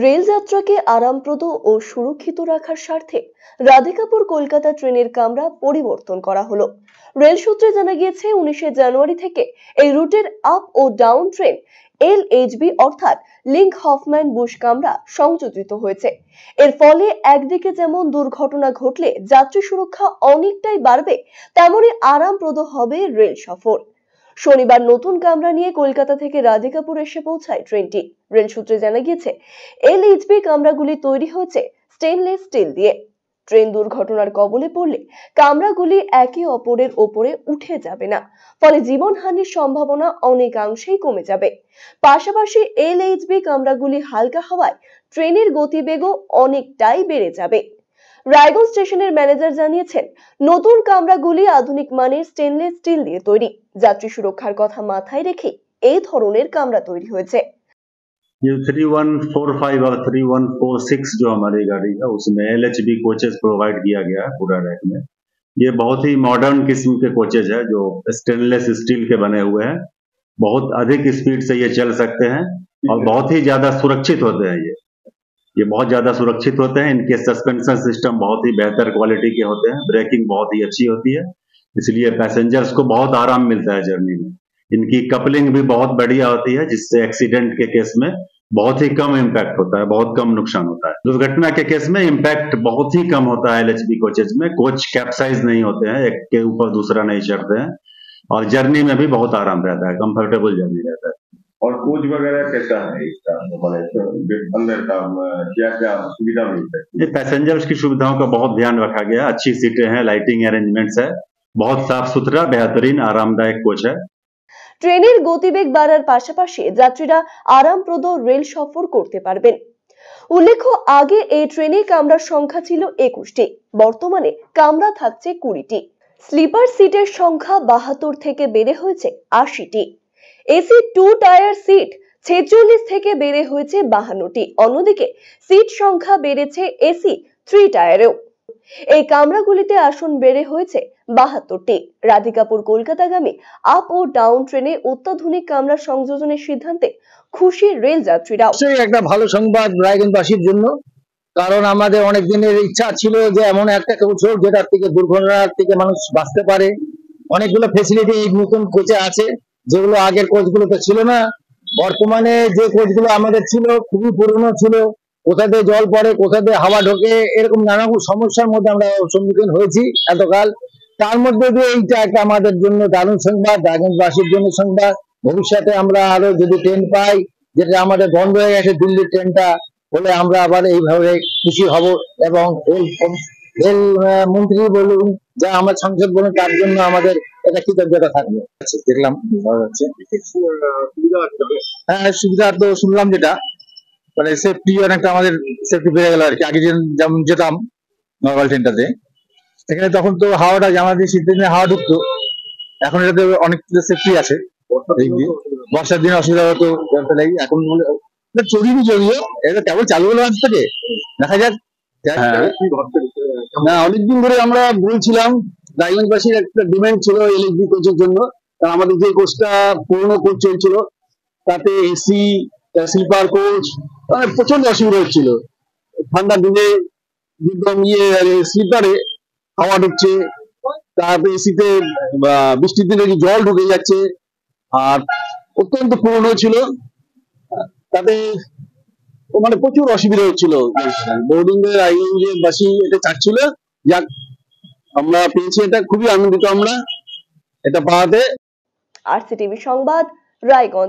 Rail যাত্রাকে আরামপ্রদ ও সুরক্ষিত রাখার স্বার্থে রাধিকাপুর কলকাতা ট্রেনের কামরা পরিবর্তন করা হলো। রেল সূত্রে জানা গিয়েছে 19 জানুয়ারি থেকে এই রুটের আপ ও ডাউন ট্রেন LHB অর্থাৎ লিঙ্ক হফম্যান বুশ কামরা সংযোজিত হয়েছে। এর ফলে একদিকে যেমন দুর্ঘটনা ঘটলে যাত্রী সুরক্ষা অনেকটাই বাড়বে, তেমনি আরামপ্রদ হবে রেল সফর। শনিবার নতুন কামরা নিয়ে কলকাতা থেকে রাধিকাপুর এসে পৌঁছায় ট্রেনটি। রেল সূত্রে জানা গিয়েছে LHB কামরাগুলি তৈরি হয়েছে স্টেনলেস স্টিল দিয়ে। ট্রেন দুর্ঘটনার কবলে পড়লে কামরাগুলি একে অপরের ওপরে উঠে যাবে না, ফলে জীবনহানির সম্ভাবনা অনেকাংশেই কমে যাবে। পাশাপাশি LHB কামরাগুলি হালকা হওয়ায় ট্রেনের গতিবেগও অনেকটাই বেড়ে যাবে। রায়গঞ্জ স্টেশনের ম্যানেজার জানিয়েছেন, নতুন কামরাগুলি আধুনিক মানের স্টেনলেস স্টিল দিয়ে তৈরি। যাত্রী সুরক্ষার কথা মাথায় রেখে এই ধরনের কামরা তৈরি হয়েছে। ये 3145 और 3146 जो हमारी गाड़ी है उसमें LHB कोचेस प्रोवाइड किया गया है पूरा रैक में। ये बहुत ही मॉडर्न किस्म के कोचेज है जो स्टेनलेस स्टील के बने हुए हैं। बहुत अधिक स्पीड से ये चल सकते हैं और बहुत ही ज्यादा सुरक्षित होते हैं। ये बहुत ज्यादा सुरक्षित होते हैं। इनके सस्पेंशन सिस्टम बहुत ही बेहतर क्वालिटी के होते हैं। ब्रेकिंग बहुत ही अच्छी होती है, इसलिए पैसेंजर्स को बहुत आराम मिलता है जर्नी में। इनकी कपलिंग भी बहुत बढ़िया होती है, जिससे एक्सीडेंट के केस में बहुत ही कम इम्पैक्ट होता है, बहुत कम नुकसान होता है। दुर्घटना के केस में इम्पैक्ट बहुत ही कम होता है LHB कोचेज में। कोच कैप्साइज नहीं होते हैं, एक के ऊपर दूसरा नहीं चढ़ते हैं और जर्नी में भी बहुत आराम रहता है, कंफर्टेबल जर्नी रहता है। और कोच वगैरह कैसा है इसका, अंदर का क्या क्या सुविधा मिलती है? पैसेंजर्स की सुविधाओं का बहुत ध्यान रखा गया। अच्छी सीटें हैं, लाइटिंग अरेंजमेंट्स है, बहुत साफ सुथरा बेहतरीन आरामदायक कोच है। ট্রেনের গতিবেগ বাড়ার পাশাপাশি যাত্রীরা আরামপ্রদ রেল সফর করতে পারবেন। উল্লেখ্য, আগে এই ট্রেনে কামরার সংখ্যা ছিল 21টি, বর্তমানে কামরা থাকছে 20টি। স্লিপার সিটের সংখ্যা 72 থেকে বেড়ে হয়েছে 80টি। এসি 2 টায়ার সিট 46 থেকে বেড়ে হয়েছে 52টি। অন্যদিকে সিট সংখ্যা বেড়েছে এসি 3 টায়ারেও। এই কামরাগুলিতে আসন বেড়ে হয়েছে 72টি। রাধিকাপুর কলকাতাগামী আপ ও ডাউন ট্রেনে অত্যাধুনিক কামরা সংযোজনের সিদ্ধান্তে খুশি রেল যাত্রীরাও। একটা ভালো সংবাদ রায়গঞ্জবাসীর জন্য, কারণ আমাদের অনেক দিনের ইচ্ছা ছিল যে এমন একটা কোচ হোক যেটার থেকে দুর্ঘটনার থেকে মানুষ বাঁচতে পারে। অনেকগুলো ফেসিলিটি এই নতুন কোচে আছে, যেগুলো আগের কোচগুলোতে ছিল না। বর্তমানে যে কোচগুলো আমাদের ছিল খুবই পুরনো ছিল, কোথা দিয়ে জল পড়ে, কোথা দিয়ে হাওয়া ঢোকে, এরকম নানা সমস্যার মধ্যে আমরা সম্মুখীন হয়েছি এতকাল। তার মধ্যে দিয়ে এইটা একটা আমাদের জন্য দারুণ সংবাদ, রায়গঞ্জবাসীর জন্য সংবাদ। ভবিষ্যতে আমরা আরো যদি ট্রেন পাই, যেটা আমাদের বন্ধ হয়ে গেছে দিল্লির ট্রেনটা, বলে আমরা আবার এইভাবে খুশি হব। এবং রেল মন্ত্রী বলুন, যা আমার সংসদ বলুন, তার জন্য আমাদের এটা কৃতজ্ঞতা থাকবে। দেখলাম ভালো যাচ্ছে। হ্যাঁ, সুবিধা তো শুনলাম, যেটা মানে সেফটি অনেকটা আমাদের সেফটি বেড়ে গেল আর কি। আগে যেমন যেতাম নর্মাল ট্রেনটাতে, এখানে তখন তো হাওয়াটা আমাদের শীতের দিনে হাওয়া ঢুকতো, এখন এটাতে অনেক সেফটি আছে। বর্ষার দিনে অসুবিধা হতো, এখন চড়িনি যদিও, এটা কেবল চালু হলো আজ থেকে, দেখা যাক। না, অনেকদিন ধরে আমরা বলছিলাম, রায়গঞ্জবাসীর একটা ডিমান্ড ছিল LHB কোচের জন্য। কারণ আমাদের যে কোচটা পুরোনো কোচ চলছিল, তাতে এসি স্লিপার কোচ প্রচন্ড অসুবিধা হচ্ছিল। ঠান্ডার দিনে একদম স্লিপারে হাওয়া ঢুকছে, তারপরে এসিতে বৃষ্টির দিনে জল ঢুকে যাচ্ছে, আর অত্যন্ত পুরনো ছিল, তাতে মানে প্রচুর অসুবিধা হচ্ছিল। বহুদিন ধরে রায়গঞ্জবাসী এটা চাচ্ছিল, যাক আমরা পেয়েছি, এটা খুবই আনন্দিত আমরা এটা পাওয়াতে। RCTV সংবাদ, রায়গঞ্জ।